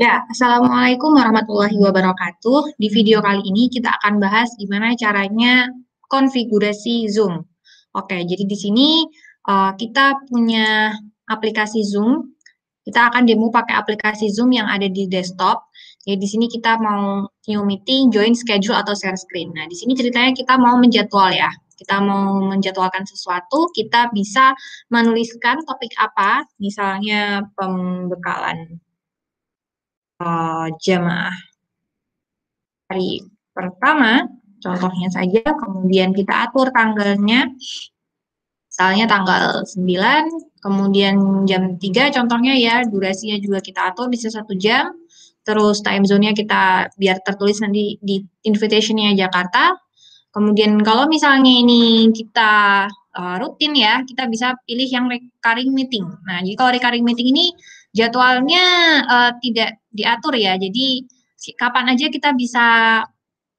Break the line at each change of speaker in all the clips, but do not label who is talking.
Ya, Assalamualaikum warahmatullahi wabarakatuh. Di video kali ini kita akan bahas gimana caranya konfigurasi Zoom. Oke, jadi di sini kita punya aplikasi Zoom. Kita akan demo pakai aplikasi Zoom yang ada di desktop. Jadi di sini kita mau new meeting, join schedule atau share screen. Nah, di sini ceritanya kita mau menjadwal ya. Kita mau menjadwalkan sesuatu, kita bisa menuliskan topik apa, misalnya pembekalan jamaah hari pertama, contohnya saja, kemudian kita atur tanggalnya, misalnya tanggal 9, kemudian jam 3 contohnya ya, durasinya juga kita atur bisa 1 jam, terus time zone-nya kita biar tertulis nanti di invitation-nya Jakarta, kemudian kalau misalnya ini kita rutin ya, kita bisa pilih yang recurring meeting. Nah, jadi kalau recurring meeting ini jadwalnya tidak diatur ya, jadi kapan aja kita bisa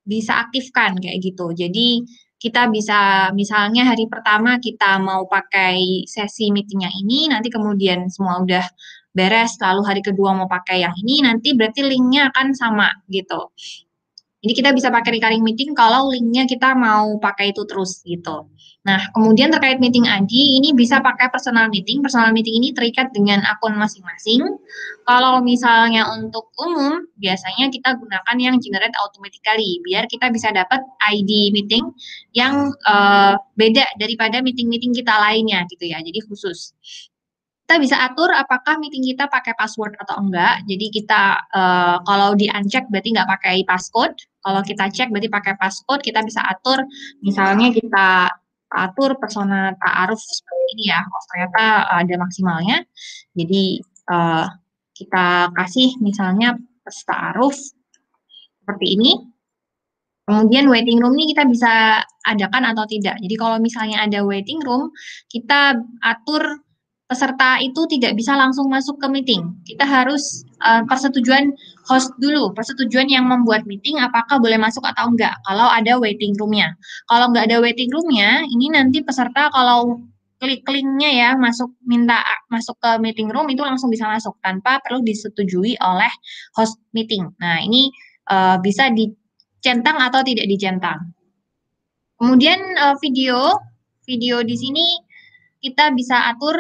bisa aktifkan kayak gitu. Jadi kita bisa misalnya hari pertama kita mau pakai sesi meeting yang ini, nanti kemudian semua udah beres, lalu hari kedua mau pakai yang ini, nanti berarti linknya akan sama gitu. Jadi kita bisa pakai recurring meeting kalau linknya kita mau pakai itu terus gitu. Nah, kemudian terkait meeting Adi, ini bisa pakai personal meeting. Personal meeting ini terikat dengan akun masing-masing. Kalau misalnya untuk umum, biasanya kita gunakan yang generate automatically, biar kita bisa dapat ID meeting yang beda daripada meeting-meeting kita lainnya gitu ya, jadi khusus. Kita bisa atur apakah meeting kita pakai password atau enggak. Jadi kita kalau di uncheck berarti nggak pakai passcode. Kalau kita cek berarti pakai passcode. Kita bisa atur, misalnya kita atur persona ta'aruf seperti ini ya. Oh, ternyata ada maksimalnya. Jadi kita kasih misalnya ta'aruf seperti ini. Kemudian waiting room ini kita bisa adakan atau tidak. Jadi kalau misalnya ada waiting room, kita atur peserta itu tidak bisa langsung masuk ke meeting. Kita harus persetujuan host dulu, persetujuan yang membuat meeting apakah boleh masuk atau enggak kalau ada waiting roomnya. Kalau enggak ada waiting roomnya, ini nanti peserta kalau klik linknya ya masuk minta masuk ke meeting room itu langsung bisa masuk tanpa perlu disetujui oleh host meeting. Nah ini bisa dicentang atau tidak dicentang. Kemudian video, video di sini kita bisa atur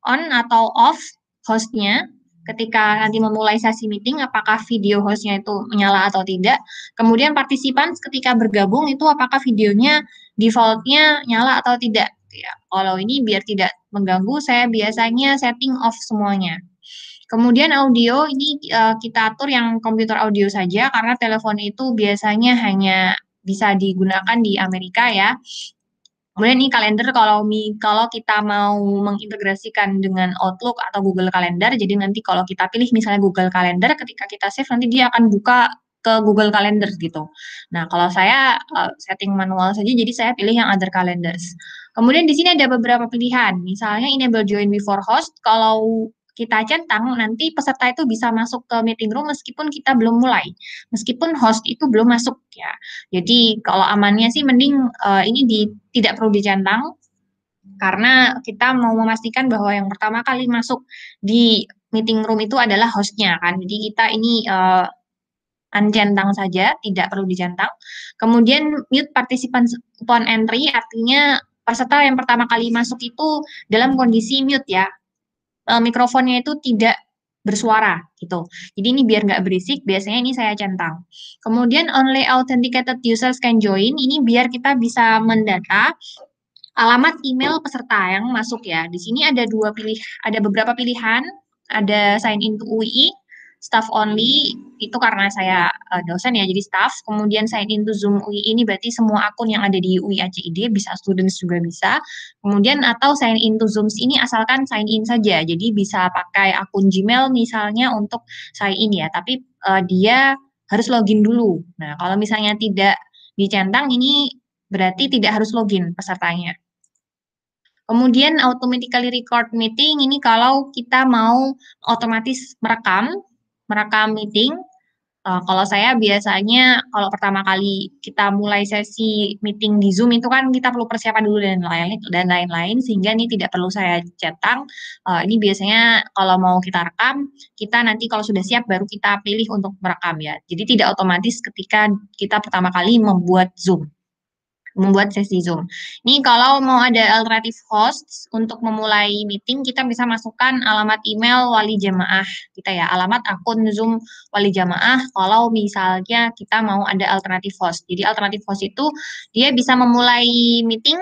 on atau off hostnya ketika nanti memulai sesi meeting, apakah video hostnya itu menyala atau tidak. Kemudian partisipan ketika bergabung itu apakah videonya defaultnya nyala atau tidak. Ya, kalau ini biar tidak mengganggu, saya biasanya setting off semuanya. Kemudian audio ini kita atur yang komputer audio saja karena telepon itu biasanya hanya bisa digunakan di Amerika ya. Kemudian ini kalender kalau kita mau mengintegrasikan dengan Outlook atau Google Calendar, jadi nanti kalau kita pilih misalnya Google Calendar, ketika kita save nanti dia akan buka ke Google Calendar gitu. Nah, kalau saya setting manual saja, jadi saya pilih yang other calendars. Kemudian di sini ada beberapa pilihan, misalnya enable join before host, kalau kita centang, nanti peserta itu bisa masuk ke meeting room meskipun kita belum mulai, meskipun host itu belum masuk ya. Jadi kalau amannya sih mending tidak perlu dicentang karena kita mau memastikan bahwa yang pertama kali masuk di meeting room itu adalah hostnya kan. Jadi kita ini uncentang saja, tidak perlu dicentang. Kemudian mute participants upon entry artinya peserta yang pertama kali masuk itu dalam kondisi mute ya. Mikrofonnya itu tidak bersuara gitu. Jadi ini biar nggak berisik, biasanya ini saya centang. Kemudian only authenticated users can join, ini biar kita bisa mendata alamat email peserta yang masuk ya. Di sini ada beberapa pilihan, ada sign in to UI, staff only, itu karena saya dosen ya, jadi staff. Kemudian sign in to Zoom UI ini berarti semua akun yang ada di UI ACID, bisa students juga bisa. Kemudian atau sign in to Zoom ini asalkan sign in saja, jadi bisa pakai akun Gmail misalnya untuk sign in ya, tapi dia harus login dulu. Nah, kalau misalnya tidak dicentang ini berarti tidak harus login pesertanya. Kemudian automatically record meeting ini kalau kita mau otomatis merekam meeting. Kalau saya biasanya kalau pertama kali kita mulai sesi meeting di Zoom itu kan kita perlu persiapan dulu dan lain-lain sehingga ini tidak perlu saya cetak. Ini biasanya kalau mau kita rekam, kita nanti kalau sudah siap baru kita pilih untuk merekam ya. Jadi tidak otomatis ketika kita pertama kali membuat sesi Zoom. Ini kalau mau ada alternatif host untuk memulai meeting, kita bisa masukkan alamat email wali jamaah kita ya, alamat akun Zoom wali jamaah kalau misalnya kita mau ada alternatif host. Jadi alternatif host itu dia bisa memulai meeting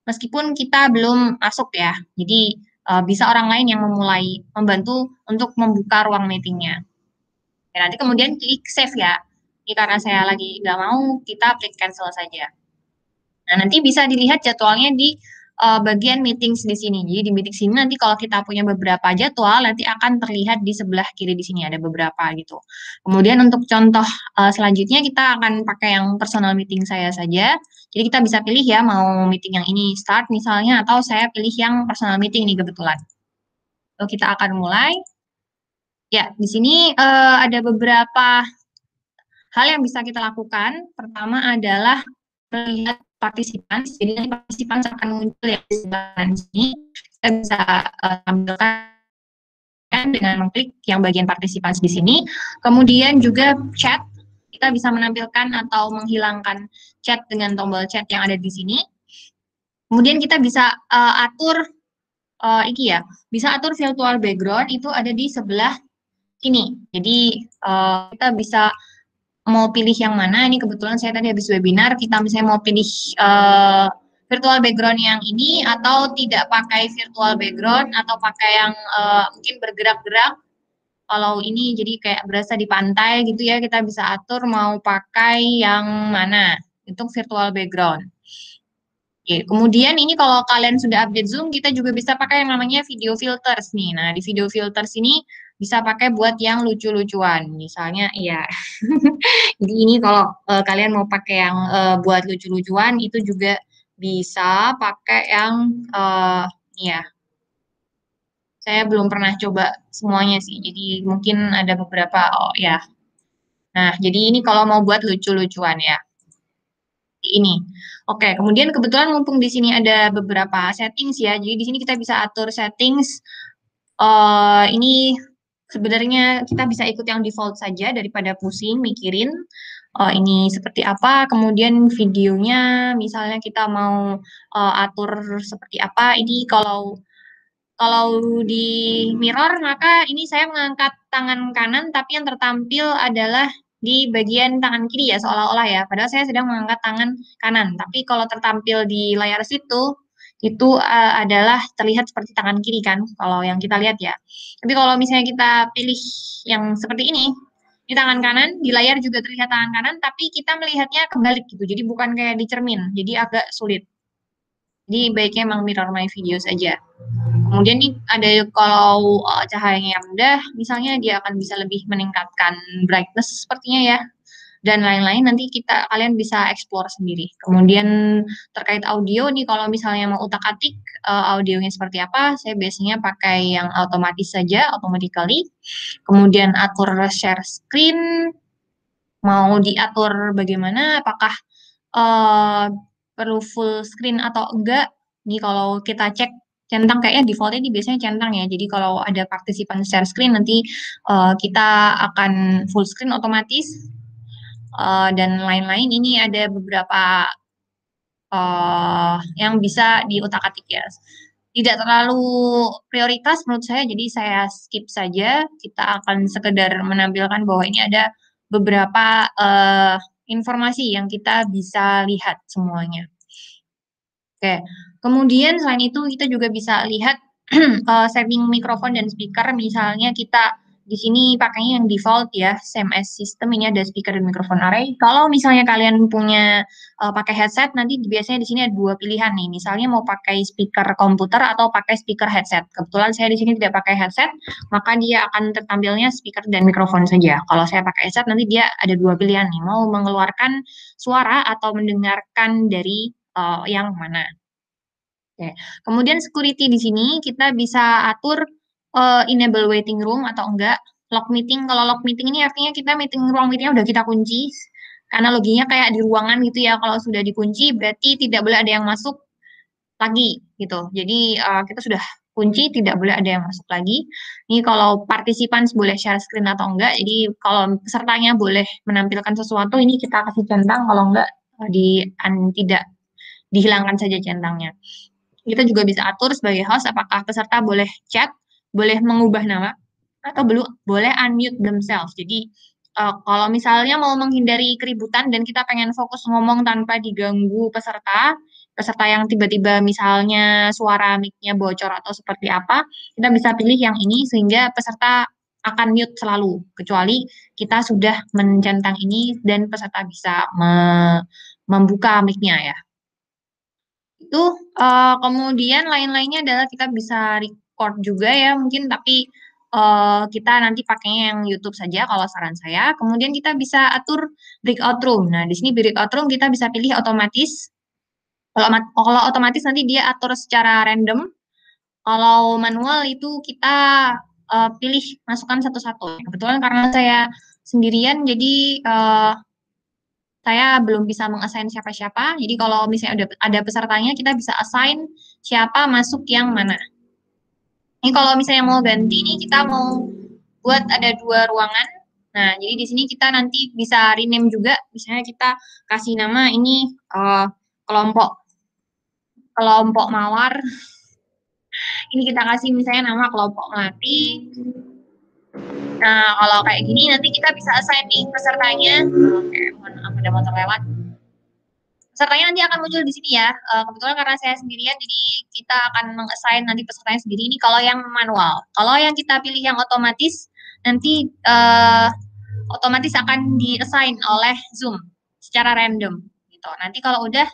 meskipun kita belum masuk ya. Jadi bisa orang lain yang membantu untuk membuka ruang meetingnya. Ya, nanti kemudian klik save ya. Ini karena saya lagi nggak mau, kita klik cancel saja. Nah, nanti bisa dilihat jadwalnya di bagian meetings di sini. Jadi di meeting sini nanti kalau kita punya beberapa jadwal, nanti akan terlihat di sebelah kiri di sini ada beberapa gitu. Kemudian untuk contoh selanjutnya kita akan pakai yang personal meeting saya saja. Jadi kita bisa pilih ya mau meeting yang ini start misalnya atau saya pilih yang personal meeting nih kebetulan. Lalu kita akan mulai. Ya, di sini ada beberapa hal yang bisa kita lakukan. Pertama adalah melihat partisipan, jadi nanti partisipan akan muncul ya di sebelah kanan sini. Kita bisa tampilkan dengan mengklik yang bagian partisipan di sini. Kemudian juga chat, kita bisa menampilkan atau menghilangkan chat dengan tombol chat yang ada di sini. Kemudian kita bisa atur ini ya, bisa atur virtual background itu ada di sebelah sini. Jadi kita bisa mau pilih yang mana. Ini kebetulan saya tadi habis webinar, kita misalnya mau pilih virtual background yang ini atau tidak pakai virtual background atau pakai yang mungkin bergerak-gerak. Kalau ini jadi kayak berasa di pantai gitu ya, kita bisa atur mau pakai yang mana untuk virtual background. Oke, kemudian ini kalau kalian sudah update Zoom, kita juga bisa pakai yang namanya video filters nih. Nah, di video filters ini bisa pakai buat yang lucu-lucuan. Misalnya, ya. Jadi ini kalau kalian mau pakai yang buat lucu-lucuan, itu juga bisa pakai yang ya. Saya belum pernah coba semuanya sih. Jadi mungkin ada beberapa, oh ya. Nah, jadi ini kalau mau buat lucu-lucuan ya ini. Oke, kemudian kebetulan mumpung di sini ada beberapa settings ya. Jadi di sini kita bisa atur settings. Ini sebenarnya kita bisa ikut yang default saja daripada pusing mikirin ini seperti apa. Kemudian videonya, misalnya kita mau atur seperti apa. Ini kalau di mirror, maka ini saya mengangkat tangan kanan, tapi yang tertampil adalah di bagian tangan kiri ya, seolah-olah ya. Padahal saya sedang mengangkat tangan kanan. Tapi kalau tertampil di layar situ, itu adalah terlihat seperti tangan kiri kan, kalau yang kita lihat ya. Tapi kalau misalnya kita pilih yang seperti ini, di tangan kanan, di layar juga terlihat tangan kanan, tapi kita melihatnya kebalik gitu. Jadi bukan kayak di cermin, jadi agak sulit. Jadi baiknya emang mirror my video saja. Kemudian nih ada kalau cahayanya yang rendah, misalnya dia akan bisa lebih meningkatkan brightness sepertinya ya, dan lain-lain nanti kalian bisa explore sendiri. Kemudian terkait audio nih, kalau misalnya mau utak-atik audionya seperti apa, saya biasanya pakai yang otomatis saja, automatically. Kemudian atur share screen, mau diatur bagaimana, apakah uh, perlu full screen atau enggak. Nih kalau kita cek centang kayaknya defaultnya ini biasanya centang ya. Jadi kalau ada partisipan share screen nanti kita akan full screen otomatis dan lain-lain. Ini ada beberapa yang bisa diutak-atik ya. Tidak terlalu prioritas menurut saya, jadi saya skip saja. Kita akan sekedar menampilkan bahwa ini ada beberapa informasi yang kita bisa lihat semuanya. Oke, kemudian selain itu kita juga bisa lihat setting mikrofon dan speaker. Misalnya kita di sini pakainya yang default ya, same as system, ini ada speaker dan mikrofon array. Kalau misalnya kalian punya pakai headset, nanti biasanya di sini ada dua pilihan nih. Misalnya mau pakai speaker komputer atau pakai speaker headset. Kebetulan saya di sini tidak pakai headset, maka dia akan tertampilnya speaker dan mikrofon saja. Kalau saya pakai headset, nanti dia ada dua pilihan nih, mau mengeluarkan suara atau mendengarkan dari yang mana. Oke. Kemudian security di sini kita bisa atur enable waiting room atau enggak. Lock meeting, kalau lock meeting ini artinya kita ruang meetingnya udah kita kunci. Karena loginya kayak di ruangan gitu ya. Kalau sudah dikunci berarti tidak boleh ada yang masuk lagi gitu. Jadi kita sudah kunci, tidak boleh ada yang masuk lagi. Ini kalau partisipan boleh share screen atau enggak. Jadi kalau pesertanya boleh menampilkan sesuatu, ini kita kasih centang. Kalau enggak tidak dihilangkan saja centangnya. Kita juga bisa atur sebagai host apakah peserta boleh chat, boleh mengubah nama, atau belum boleh unmute themselves. Jadi kalau misalnya mau menghindari keributan dan kita pengen fokus ngomong tanpa diganggu peserta, peserta yang tiba-tiba misalnya suara mic-nya bocor atau seperti apa, kita bisa pilih yang ini sehingga peserta akan mute selalu, kecuali kita sudah mencentang ini dan peserta bisa membuka mic-nya ya. Itu kemudian lain-lainnya adalah kita bisa record juga ya mungkin, tapi kita nanti pakainya yang YouTube saja kalau saran saya. Kemudian kita bisa atur breakout room. Nah, di sini breakout room kita bisa pilih otomatis. Kalau otomatis nanti dia atur secara random. Kalau manual itu kita pilih masukkan satu-satu. Kebetulan karena saya sendirian, jadi saya belum bisa mengassign siapa-siapa. Jadi kalau misalnya ada pesertanya, kita bisa assign siapa masuk yang mana. Ini kalau misalnya mau ganti nih, kita mau buat ada 2 ruangan. Nah, jadi di sini kita nanti bisa rename juga. Misalnya kita kasih nama ini kelompok kelompok mawar. Ini kita kasih misalnya nama kelompok melati. Nah, kalau kayak gini nanti kita bisa assign nih pesertanya. Oke, mohon maaf ada motor lewat. Pesertanya nanti akan muncul di sini ya. Kebetulan karena saya sendirian, jadi kita akan meng-assign nanti pesertanya sendiri. Ini kalau yang manual. Kalau yang kita pilih yang otomatis, nanti otomatis akan di-assign oleh Zoom secara random. Gitu. Nanti kalau udah,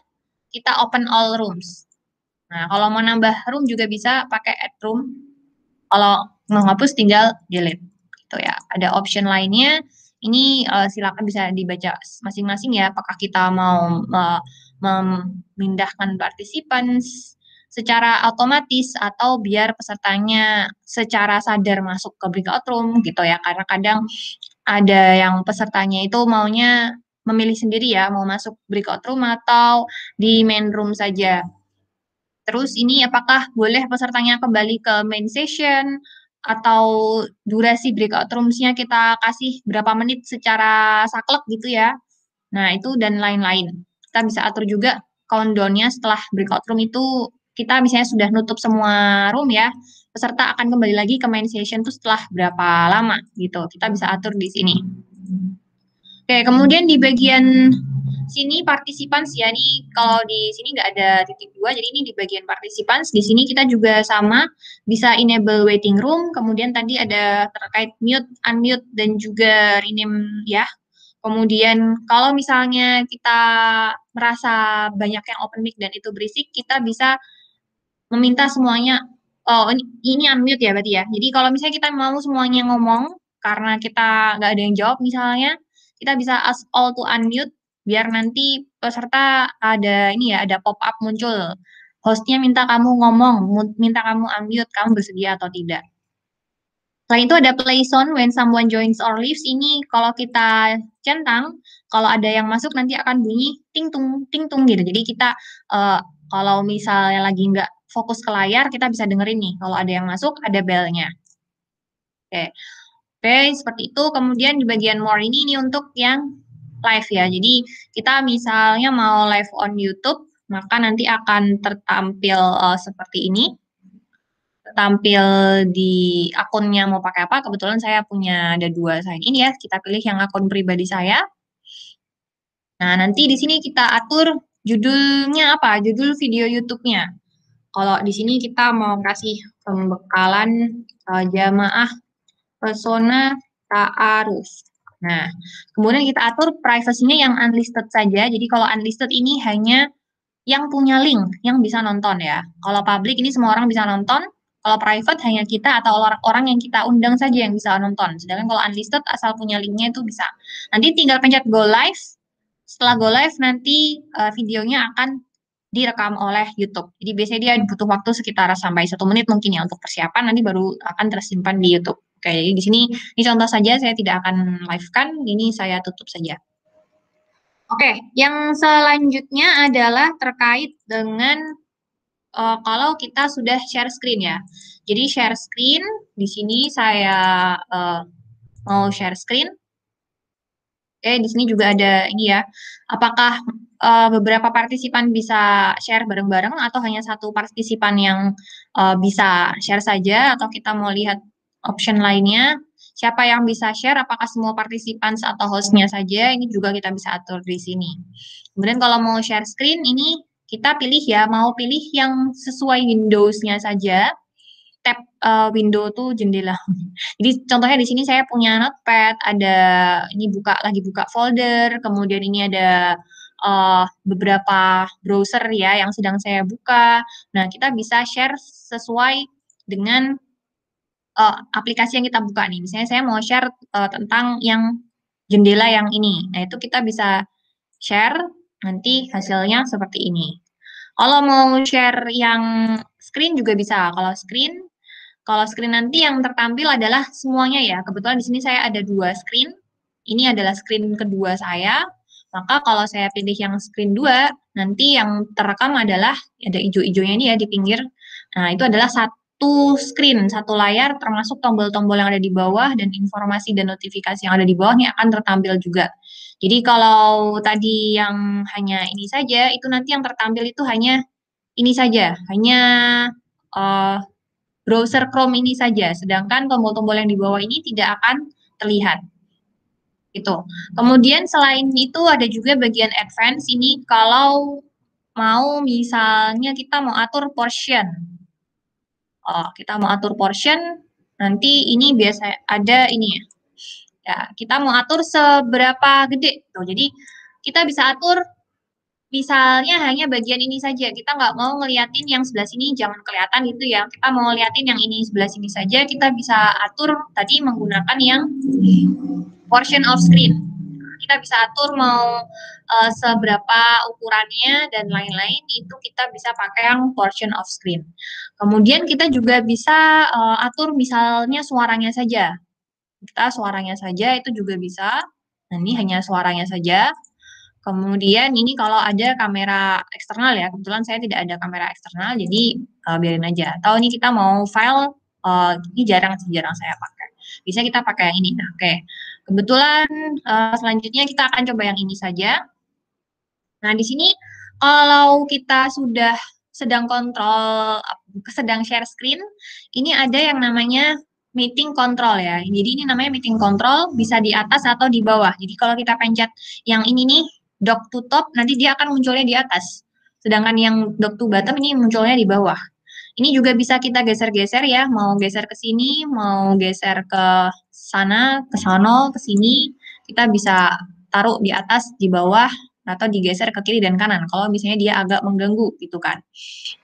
kita open all rooms. Nah, kalau mau nambah room juga bisa pakai add room. Kalau menghapus tinggal delete. Gitu ya. Ada option lainnya. Ini silakan bisa dibaca masing-masing ya. Apakah kita mau memindahkan partisipan secara otomatis atau biar pesertanya secara sadar masuk ke breakout room gitu ya. Karena kadang ada yang pesertanya itu maunya memilih sendiri ya, mau masuk breakout room atau di main room saja. Terus ini apakah boleh pesertanya kembali ke main session atau durasi breakout rooms-nya kita kasih berapa menit secara saklek gitu ya. Nah, itu dan lain-lain. Kita bisa atur juga countdown-nya setelah breakout room itu kita misalnya sudah nutup semua room ya. Peserta akan kembali lagi ke main session itu setelah berapa lama gitu. Kita bisa atur di sini. Oke, kemudian di bagian sini participants ya, ini kalau di sini nggak ada titik 2, jadi ini di bagian participants. Di sini kita juga sama, bisa enable waiting room, kemudian tadi ada terkait mute, unmute, dan juga rename ya. Kemudian kalau misalnya kita merasa banyak yang open mic dan itu berisik, kita bisa meminta semuanya, oh ini unmute ya berarti ya. Jadi kalau misalnya kita mau semuanya ngomong, karena kita nggak ada yang jawab misalnya, kita bisa ask all to unmute, biar nanti peserta ada ini ya, ada pop-up muncul. Hostnya minta kamu ngomong, minta kamu unmute, kamu bersedia atau tidak. Selain itu ada play sound when someone joins or leaves. Ini kalau kita centang, kalau ada yang masuk nanti akan bunyi ting tung gitu. Jadi kita kalau misalnya lagi nggak fokus ke layar, kita bisa dengerin nih. Kalau ada yang masuk, ada bell-nya. Oke. Oke, seperti itu. Kemudian di bagian more ini untuk yang live ya. Jadi kita misalnya mau live on YouTube, maka nanti akan tertampil seperti ini. Tampil di akunnya mau pakai apa. Kebetulan saya punya ada 2 sign in ya. Kita pilih yang akun pribadi saya. Nah, nanti di sini kita atur judulnya apa? Judul video YouTube-nya. Kalau di sini kita mau kasih pembekalan jamaah pesona ta'aruf. Nah, kemudian kita atur privasinya yang unlisted saja. Jadi kalau unlisted ini hanya yang punya link yang bisa nonton ya. Kalau public ini semua orang bisa nonton. Kalau private hanya kita atau orang-orang yang kita undang saja yang bisa nonton. Sedangkan kalau unlisted asal punya linknya itu bisa. Nanti tinggal pencet go live. Setelah go live nanti videonya akan direkam oleh YouTube. Jadi biasanya dia butuh waktu sekitar sampai 1 menit mungkin ya untuk persiapan. Nanti baru akan tersimpan di YouTube. Oke, jadi di sini ini contoh saja, saya tidak akan live-kan, ini saya tutup saja. Oke, yang selanjutnya adalah terkait dengan kalau kita sudah share screen ya. Jadi share screen, di sini saya mau share screen. Oke, di sini juga ada ini ya. Apakah beberapa partisipan bisa share bareng-bareng atau hanya satu partisipan yang bisa share saja atau kita mau lihat option lainnya? Siapa yang bisa share? Apakah semua partisipan atau hostnya saja? Ini juga kita bisa atur di sini. Kemudian kalau mau share screen ini kita pilih ya, mau pilih yang sesuai Windows-nya saja. Tab window tuh jendela. Jadi contohnya di sini saya punya notepad, ada ini lagi buka folder, kemudian ini ada beberapa browser ya yang sedang saya buka. Nah, kita bisa share sesuai dengan aplikasi yang kita buka nih. Misalnya saya mau share tentang yang jendela yang ini. Nah, itu kita bisa share, nanti hasilnya seperti ini. Kalau mau share yang screen juga bisa. Kalau screen nanti yang tertampil adalah semuanya ya. Kebetulan di sini saya ada 2 screen. Ini adalah screen kedua saya. Maka kalau saya pilih yang screen 2, nanti yang terekam adalah ada hijau-hijaunya ini ya di pinggir. Nah, itu adalah satu screen, satu layar termasuk tombol-tombol yang ada di bawah dan informasi dan notifikasi yang ada di bawahnya akan tertampil juga. Jadi kalau tadi yang hanya ini saja, itu nanti yang tertampil itu hanya ini saja, hanya uh, browser Chrome ini saja, sedangkan tombol-tombol yang di bawah ini tidak akan terlihat. Gitu. Kemudian selain itu ada juga bagian advance ini kalau mau misalnya kita mau atur portion. Kita mau atur portion, nanti ini biasa ada ini ya. Ya, kita mau atur seberapa gede tuh. Jadi kita bisa atur misalnya hanya bagian ini saja, kita nggak mau ngeliatin yang sebelah sini, jangan kelihatan gitu ya. Kita mau ngeliatin yang ini sebelah sini saja, kita bisa atur tadi menggunakan yang portion of screen. Kita bisa atur mau seberapa ukurannya dan lain-lain, itu kita bisa pakai yang portion of screen. Kemudian kita juga bisa atur misalnya suaranya saja. Kita suaranya saja itu juga bisa. Nah, ini hanya suaranya saja. Kemudian ini kalau ada kamera eksternal ya, kebetulan saya tidak ada kamera eksternal, jadi biarin aja. Atau ini kita mau file, ini jarang saya pakai. Bisa kita pakai yang ini. Nah, oke. Kebetulan selanjutnya kita akan coba yang ini saja. Nah, di sini kalau kita sudah sedang kontrol, sedang share screen, ini ada yang namanya meeting control ya. Jadi ini namanya meeting control, bisa di atas atau di bawah. Jadi kalau kita pencet yang ini nih, dock to top, nanti dia akan munculnya di atas. Sedangkan yang dock to bottom ini munculnya di bawah. Ini juga bisa kita geser-geser ya, mau geser ke sini, mau geser ke sana, ke sono, ke sini. Kita bisa taruh di atas, di bawah, atau digeser ke kiri dan kanan kalau misalnya dia agak mengganggu gitu kan.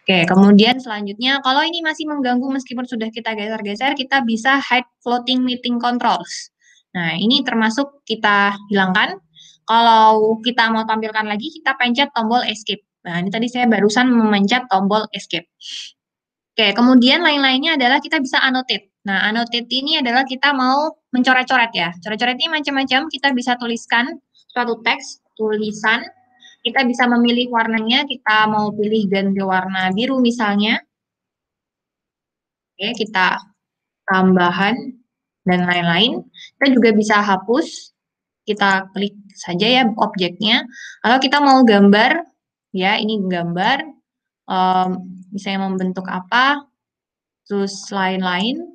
Oke, kemudian selanjutnya kalau ini masih mengganggu meskipun sudah kita geser-geser, kita bisa hide floating meeting controls. Nah, ini termasuk kita hilangkan. Kalau kita mau tampilkan lagi, kita pencet tombol escape. Nah, ini tadi saya barusan memencet tombol escape. Oke, kemudian lain-lainnya adalah kita bisa annotate. Nah, annotate ini adalah kita mau mencoret-coret ya. Coret-coret ini macam-macam, kita bisa tuliskan suatu teks, tulisan, kita bisa memilih warnanya, kita mau pilih ganti warna biru misalnya. Oke, kita tambahan dan lain-lain. Kita juga bisa hapus, kita klik saja ya objeknya. Kalau kita mau gambar, ya ini gambar, misalnya membentuk apa, terus lain-lain.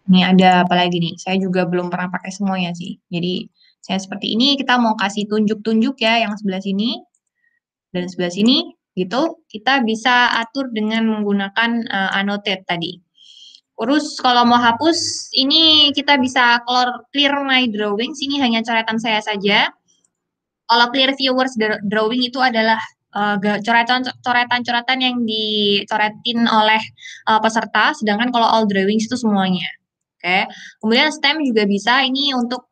Ini ada apa lagi nih? Saya juga belum pernah pakai semuanya sih. Jadi saya seperti ini, kita mau kasih tunjuk-tunjuk ya yang sebelah sini dan sebelah sini gitu. Kita bisa atur dengan menggunakan annotate tadi. Terus kalau mau hapus, ini kita bisa clear my drawings. Ini hanya coretan saya saja. Kalau clear viewers drawing itu adalah coretan-coretan yang dicoretin oleh peserta, sedangkan kalau all drawings itu semuanya. Oke. Kemudian stem juga bisa ini untuk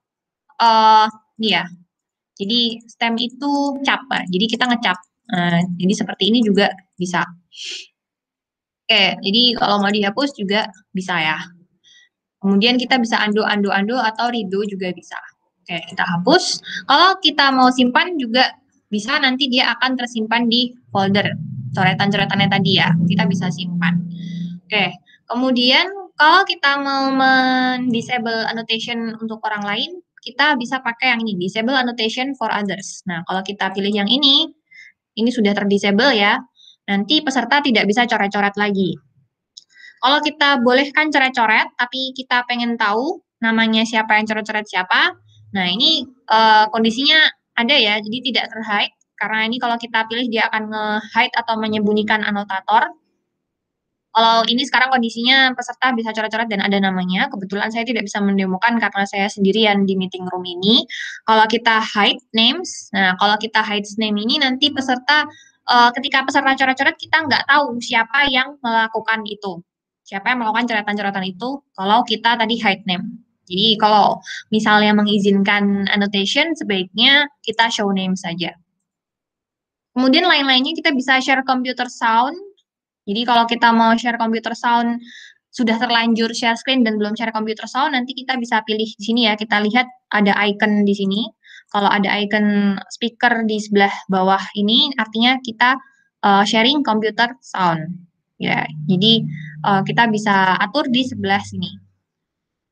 ini ya. Jadi stem itu cap, jadi kita ngecap. Jadi seperti ini juga bisa. Oke, jadi kalau mau dihapus juga bisa ya. Kemudian kita bisa undo atau redo juga bisa. Oke, kita hapus. Kalau kita mau simpan juga bisa, nanti dia akan tersimpan di folder coretan-coretannya tadi ya. Kita bisa simpan. Oke, kemudian kalau kita mau disable annotation untuk orang lain, kita bisa pakai yang ini, disable annotation for others. Nah, kalau kita pilih yang ini sudah terdisable ya, nanti peserta tidak bisa coret-coret lagi. Kalau kita bolehkan coret-coret, tapi kita pengen tahu namanya siapa yang coret-coret siapa, nah ini kondisinya ada ya, jadi tidak terhide, karena ini kalau kita pilih dia akan nge-hide atau menyembunyikan anotator. Kalau ini sekarang kondisinya peserta bisa coret-coret dan ada namanya. Kebetulan saya tidak bisa mendemokan karena saya sendirian di meeting room ini. Kalau kita hide names, nah kalau kita hide name ini nanti peserta, ketika peserta coret-coret kita nggak tahu siapa yang melakukan itu. Siapa yang melakukan coretan-coretan itu kalau kita tadi hide name. Jadi kalau misalnya mengizinkan annotation, sebaiknya kita show name saja. Kemudian lain-lainnya kita bisa share computer sound. Jadi kalau kita mau share computer sound, sudah terlanjur share screen dan belum share computer sound, nanti kita bisa pilih di sini ya. Kita lihat ada icon di sini. Kalau ada icon speaker di sebelah bawah ini, artinya kita sharing computer sound. Ya, jadi kita bisa atur di sebelah sini.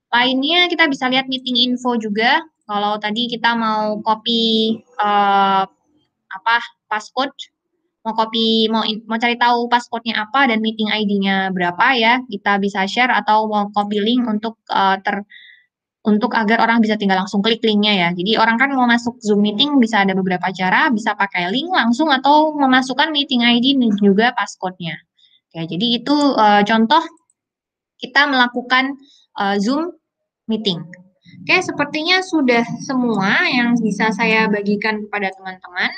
Lainnya kita bisa lihat meeting info juga. Kalau tadi kita mau copy passcode, mau cari tahu passcode-nya apa dan meeting ID-nya berapa ya, kita bisa share atau mau copy link untuk agar orang bisa tinggal langsung klik linknya ya. Jadi orang kan mau masuk Zoom meeting bisa ada beberapa cara, bisa pakai link langsung atau memasukkan meeting ID dan juga passcode-nya. Oke, jadi itu contoh kita melakukan Zoom meeting. Oke, sepertinya sudah semua yang bisa saya bagikan kepada teman-teman.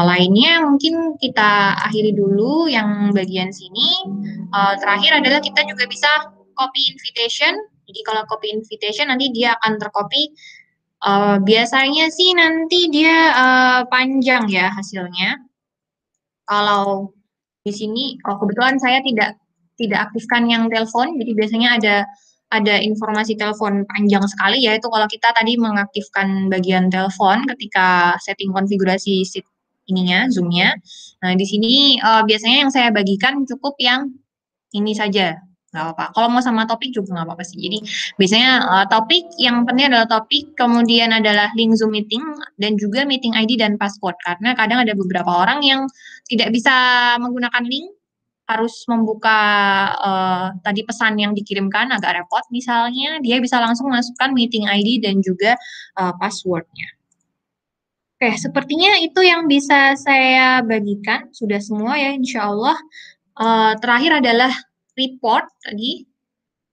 Lainnya mungkin kita akhiri dulu yang bagian sini. Terakhir adalah kita juga bisa copy invitation. Jadi kalau copy invitation nanti dia akan tercopy. Biasanya sih nanti dia panjang ya hasilnya. Kalau di sini, kebetulan saya tidak aktifkan yang telepon, jadi biasanya ada informasi telepon panjang sekali, yaitu kalau kita tadi mengaktifkan bagian telepon ketika setting konfigurasi ininya, Zoom-nya. Nah, di sini biasanya yang saya bagikan cukup yang ini saja, nggak apa-apa. Kalau mau sama topik juga nggak apa-apa sih. Jadi biasanya topik, yang penting adalah topik, kemudian adalah link Zoom meeting, dan juga meeting ID dan passcode. Karena kadang ada beberapa orang yang tidak bisa menggunakan link, harus membuka tadi pesan yang dikirimkan agak repot misalnya, dia bisa langsung masukkan meeting ID dan juga passwordnya. Oke, sepertinya itu yang bisa saya bagikan, sudah semua ya insya Allah. Terakhir adalah report tadi.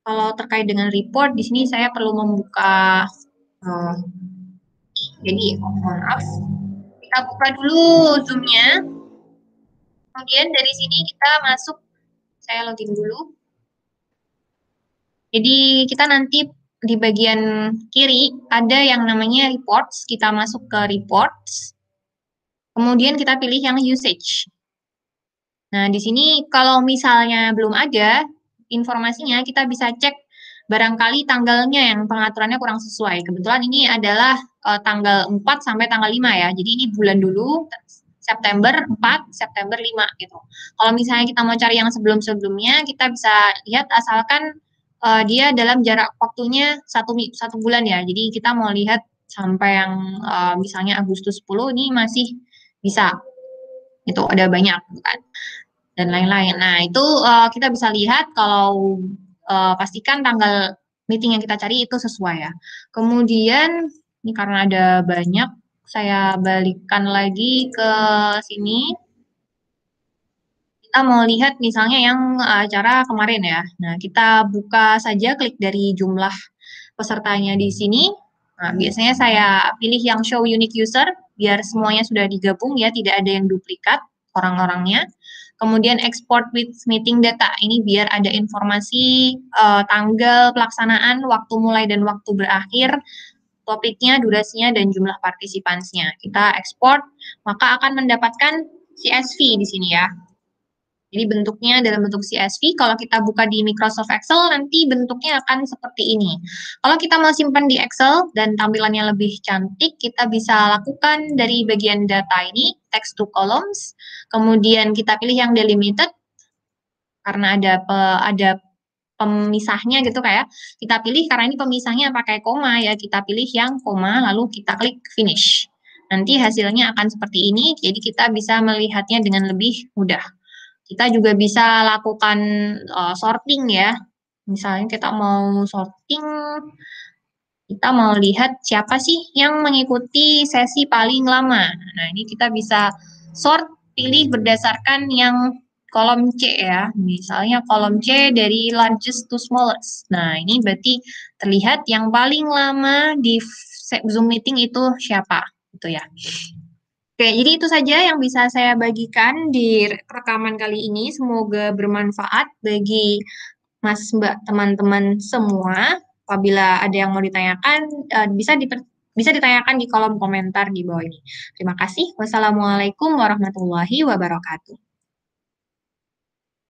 Kalau terkait dengan report, di sini saya perlu membuka, jadi mohon maaf, kita buka dulu Zoom-nya. Kemudian dari sini kita masuk, saya login dulu. Jadi kita nanti di bagian kiri ada yang namanya reports, kita masuk ke reports. Kemudian kita pilih yang usage. Nah, di sini kalau misalnya belum ada informasinya, kita bisa cek barangkali tanggalnya yang pengaturannya kurang sesuai. Kebetulan ini adalah tanggal 4 sampai tanggal 5 ya. Jadi ini bulan dulu, September 4, September 5 gitu. Kalau misalnya kita mau cari yang sebelum-sebelumnya, kita bisa lihat asalkan dia dalam jarak waktunya satu bulan ya. Jadi kita mau lihat sampai yang misalnya Agustus 10 ini masih bisa. Itu ada banyak kan. Dan lain-lain. Nah, itu kita bisa lihat kalau pastikan tanggal meeting yang kita cari itu sesuai ya. Kemudian ini karena ada banyak, saya balikkan lagi ke sini. Kita mau lihat misalnya yang acara kemarin ya. Nah, kita buka saja, klik dari jumlah pesertanya di sini. Nah, biasanya saya pilih yang show unique user, biar semuanya sudah digabung ya, tidak ada yang duplikat orang-orangnya. Kemudian export with meeting data, ini biar ada informasi tanggal pelaksanaan, waktu mulai dan waktu berakhir, topiknya, durasinya, dan jumlah partisipansinya. Kita ekspor, maka akan mendapatkan CSV di sini ya. Jadi bentuknya dalam bentuk CSV, kalau kita buka di Microsoft Excel, nanti bentuknya akan seperti ini. Kalau kita mau simpan di Excel dan tampilannya lebih cantik, kita bisa lakukan dari bagian data ini, text to columns, kemudian kita pilih yang delimited, karena ada pemisahnya gitu kayak kita pilih karena ini pemisahnya pakai koma ya, kita pilih yang koma lalu kita klik finish. Nanti hasilnya akan seperti ini, jadi kita bisa melihatnya dengan lebih mudah. Kita juga bisa lakukan sorting ya. Misalnya kita mau sorting, kita mau lihat siapa sih yang mengikuti sesi paling lama. Nah, ini kita bisa sort, pilih berdasarkan yang kolom C ya. Misalnya kolom C dari largest to smallest. Nah, ini berarti terlihat yang paling lama di Zoom meeting itu siapa, gitu ya. Oke, jadi itu saja yang bisa saya bagikan di rekaman kali ini. Semoga bermanfaat bagi Mas, Mbak, teman-teman semua. Apabila ada yang mau ditanyakan, bisa ditanyakan di kolom komentar di bawah ini. Terima kasih. Wassalamualaikum warahmatullahi wabarakatuh.